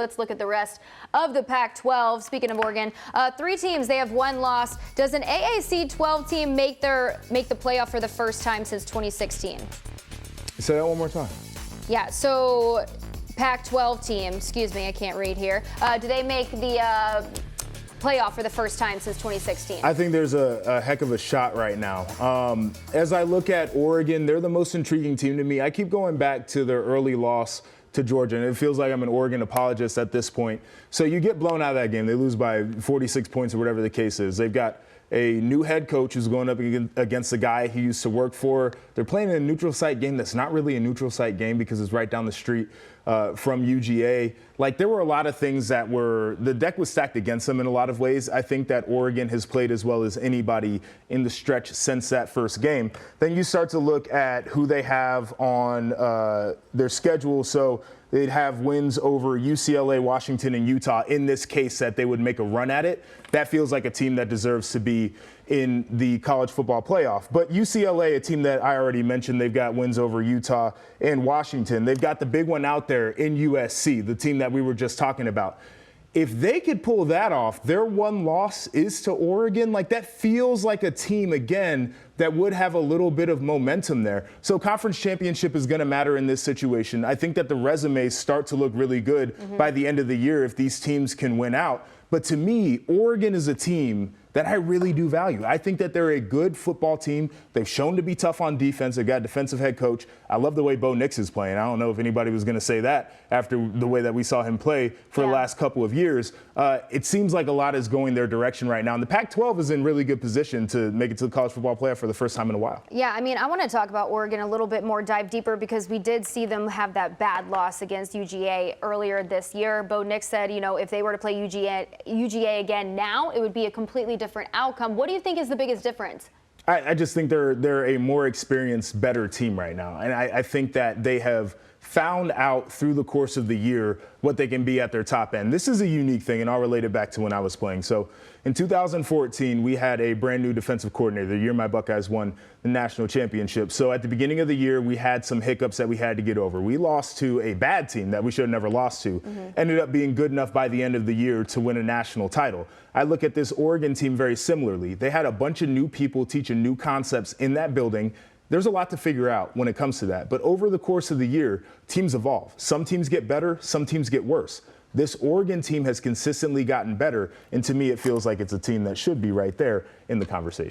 Let's look at the rest of the Pac-12. Speaking of Oregon, 3 teams, they have 1 loss. Does an AAC 12 team make the playoff for the first time since 2016? Say that one more time. Yeah, so Pac-12 team, excuse me, I can't read here. Do they make the playoff for the first time since 2016? I think there's a heck of a shot right now. As I look at Oregon, they're the most intriguing team to me. I keep going back to their early loss to Georgia, and it feels like I'm an Oregon apologist at this point. So you get blown out of that game. They lose by 46 points or whatever the case is. They've got a new head coach who's going up against the guy he used to work for. They're playing in a neutral site game that's not really a neutral site game because it's right down the street from UGA. Like, there were a lot of things that the deck was stacked against them in a lot of ways. I think that Oregon has played as well as anybody in the stretch since that first game. Then you start to look at who they have on their schedule. So they'd have wins over UCLA, Washington, and Utah. In this case, that they would make a run at it. That feels like a team that deserves to be in the college football playoff. But UCLA, a team that I already mentioned, they've got wins over Utah and Washington. They've got the big one out there in USC, the team that we were just talking about. If they could pull that off, their 1 loss is to Oregon. Like, that feels like a team, again, that would have a little bit of momentum there. So conference championship is going to matter in this situation. I think that the resumes start to look really good by the end of the year if these teams can win out. But to me, Oregon is a team that I really do value. I think that they're a good football team. They've shown to be tough on defense. They've got a defensive head coach. I love the way Bo Nix is playing. I don't know if anybody was going to say that after the way that we saw him play for the last couple of years. It seems like a lot is going their direction right now. And the Pac-12 is in really good position to make it to the college football playoff for the first time in a while. Yeah, I mean, I want to talk about Oregon a little bit more, dive deeper, because we did see them have that bad loss against UGA earlier this year. Bo Nix said, you know, if they were to play UGA again now, it would be a completely different outcome. What do you think is the biggest difference? I just think they're a more experienced, better team right now. And I think that they have found out through the course of the year what they can be at their top end. This is a unique thing, and I'll relate it back to when I was playing. So in 2014, we had a brand new defensive coordinator, the year my Buckeyes won the national championship. So at the beginning of the year, we had some hiccups that we had to get over. We lost to a bad team that we should have never lost to. Ended up being good enough by the end of the year to win a national title. I look at this Oregon team very similarly. They had a bunch of new people teaching new concepts in that building. There's a lot to figure out when it comes to that. But over the course of the year, teams evolve. Some teams get better, some teams get worse. This Oregon team has consistently gotten better, and to me, it feels like it's a team that should be right there in the conversation.